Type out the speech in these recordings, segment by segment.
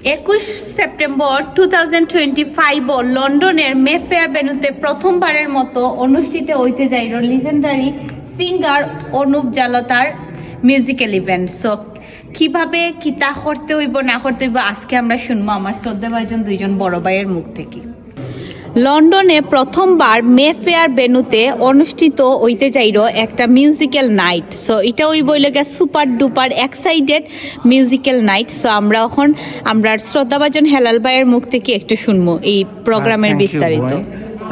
21 September 2025 লন্ডনের Mayfair ভেন্যুতে প্রথমবারের মতো অনুষ্ঠিত হইতে যাইল লিজেন্ডারি সিঙ্গার অনুপ জালোটার মিউজিক্যাল ইভেন্ট। সো কিভাবে কিতা করতে হইব না করতে হইব আজকে আমরা শুনবো আমার শ্রদ্ধাভাজন দুইজন বড় ভাইয়ের মুখ থেকে। লন্ডনে প্রথমবার মেফেয়ার ভেন্যুতে অনুষ্ঠিত হইতে যাইল একটা মিউজিক্যাল নাইট। সো এটা ওই বইলেগা super duper excited musical night. So আমরা শ্রদ্ধাভাজন হেলাল ভাইয়ের মুখ থেকে একটু শুনবো এই প্রোগ্রামের বিস্তারিত।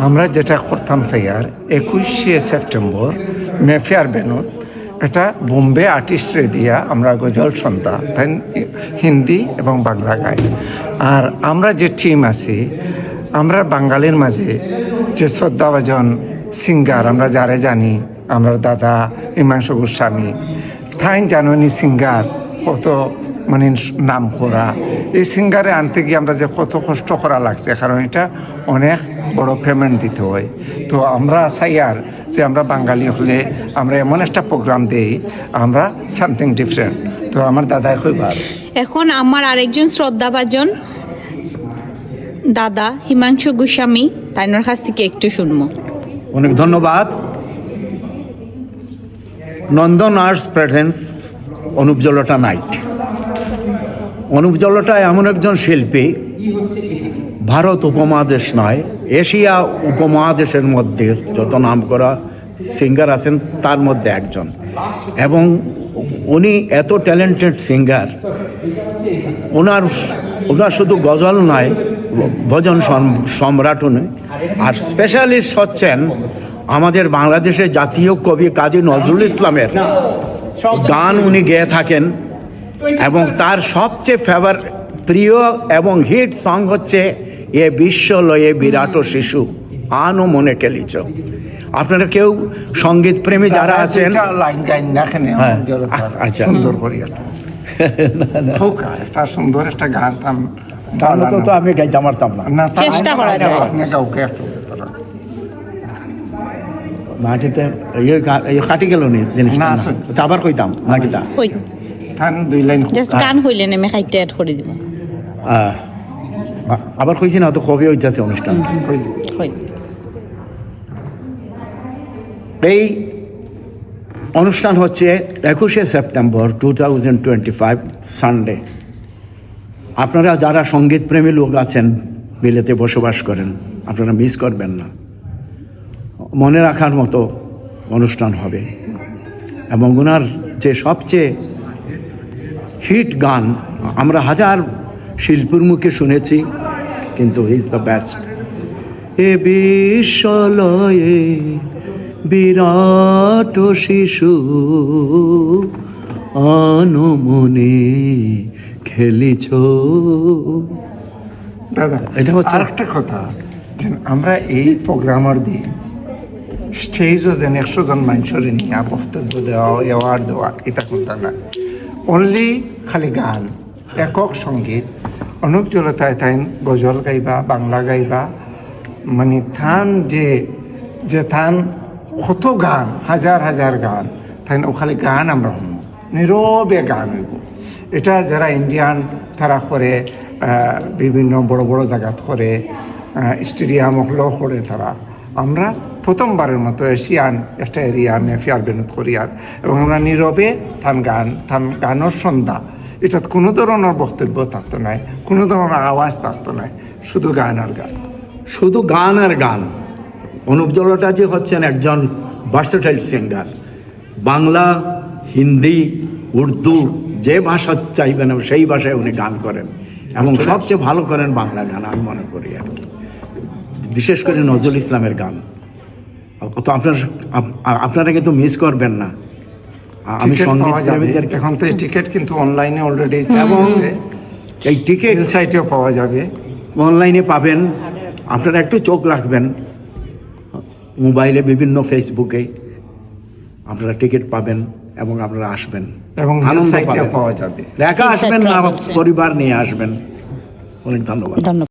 আমরা যেটা করতাম স্যার 21শে সেপ্টেম্বর মেফেয়ার ভেন্যু, এটা বোম্বে আর্টিস্টরে দিয়া আমরা গজল সন্ধ্যা তাই হিন্দি এবং বাংলা গাই। আর আমরা যে টিম আছি, আমরা বাঙালির মাঝে যে শ্রদ্ধাভাজন সিঙ্গার আমরা যারে জানি, আমরা দাদা হিমাংশু গোস্বামী তাই জানুনি সিঙ্গার কত মানে নাম করা। এই সিঙ্গারে আনতে গিয়ে আমরা যে কত কষ্ট করা লাগছে, কারণ এটা অনেক বড় পেমেন্ট দিতে হয়। তো আমরা চাই আর যে আমরা বাঙালি হলে আমরা এমন একটা প্রোগ্রাম দেই, আমরা সামথিং ডিফারেন্ট। তো আমার দাদাই খুব ভালো। এখন আমার আরেকজন শ্রদ্ধাভাজন দাদা হিমাংশু গোস্বামী, তাইনার কাছ থেকে একটু শুনবো। অনেক ধন্যবাদ। Nandan arts presence Anup Jalota night. Anup Jalota এমন একজন শিল্পী, ভারত উপমহাদেশ নয়, এশিয়া উপমহাদেশের মধ্যে যত নাম করা সিঙ্গার আছেন তার মধ্যে একজন। এবং উনি এত ট্যালেন্টেড সিঙ্গার, ওনার শুধু গজল নয়, ভজন সম্রাট উনি। আর স্পেশালিস্ট হচ্ছেন আমাদের বাংলাদেশের জাতীয় কবি কাজী নজরুল ইসলামের গান উনি গেয়ে থাকেন। এবং তার সবচেয়ে প্রিয় এবং হিট সং হচ্ছে এ বিশ্ব লয়ে বিরাট শিশু আনো মনে খেলিছ। আপনারা কেউ সঙ্গীত প্রেমী যারা আছেন, আচ্ছা সুন্দর করি একটা সুন্দর একটা গান তো আমি গাইতে পারতাম না, চেষ্টা করা যায়। আপনি কাউকে একটু মাটিতে কাটি গেল নি জিনিসটা, আবার কইতাম নাকি তা দুই লাইন জাস্ট গান হইলে নেমে খাইতে অ্যাড করে দিব। আবার কইছি না তো কবে হইতাছে অনুষ্ঠান। এই অনুষ্ঠান হচ্ছে 21শে সেপ্টেম্বর 2025 সানডে। আপনারা যারা সঙ্গীত প্রেমী লোক আছেন, বিলেতে বসবাস করেন, আপনারা মিস করবেন না। মনে রাখার মতো অনুষ্ঠান হবে। এবং ওনার যে সবচেয়ে হিট গান আমরা হাজার শিল্পীর মুখে শুনেছি, কিন্তু ইজ দ্য বেস্ট। এ বিশ্বলয়ে বিরাট শিশু আনমনে খেলিছ। দাদা এটা হচ্ছে আরেকটা কথা, যে আমরা এই প্রোগ্রামের দিয়ে স্টেজও যেন 100 জন মানুষের নিয়ে বক্তব্য দেওয়া, অ্যাওয়ার্ড দেওয়া, এটা কোনটা না। অনলি খালি গান, একক সঙ্গীত। অনুপ জালোটায় তাই গজল গাইবা, বাংলা গাইবা, মানে থান যে থান কত গান, হাজার হাজার গান, তাই ও খালি গান আমরা শুনব, নীরবে গান হইব। এটা যারা ইন্ডিয়ান তারা করে, বিভিন্ন বড় বড় জায়গাত করে, স্টেডিয়াম হলেও করে তারা। আমরা প্রথমবারের মতো এশিয়ান একটা এরিয়া মেফেয়ার ভেন্যুত করি। আর এবং আমরা নীরবে থান গানের সন্ধ্যা, এটা কোনো ধরনের বক্তব্য থাকতো নাই, কোনো ধরনের আওয়াজ থাকতো নাই, শুধু গান আর গান, শুধু গান আর গান। অনুপ জালোটা যে হচ্ছেন একজন ভার্সেটাইল সিঙ্গার, বাংলা, হিন্দি, উর্দু যে ভাষা চাইবেন সেই ভাষায় উনি গান করেন। এবং সবচেয়ে ভালো করেন বাংলা গান, আমি মনে করি আর কি, বিশেষ করে নজরুল ইসলামের গান। তো আপনারা কিন্তু মিস করবেন না। আমি সঙ্গীত প্রেমীদের এখন তো টিকিট কিন্তু অনলাইনে অলরেডি, এবং এই টিকিট সাইটেও পাওয়া যাবে, অনলাইনে পাবেন। আপনারা একটু চোখ রাখবেন, মোবাইলে বিভিন্ন ফেসবুকে আপনারা টিকিট পাবেন এবং আপনারা আসবেন এবং আনন্দ পাওয়া যাবে। দেখা আসবেন না, পরিবার নিয়ে আসবেন। অনেক ধন্যবাদ।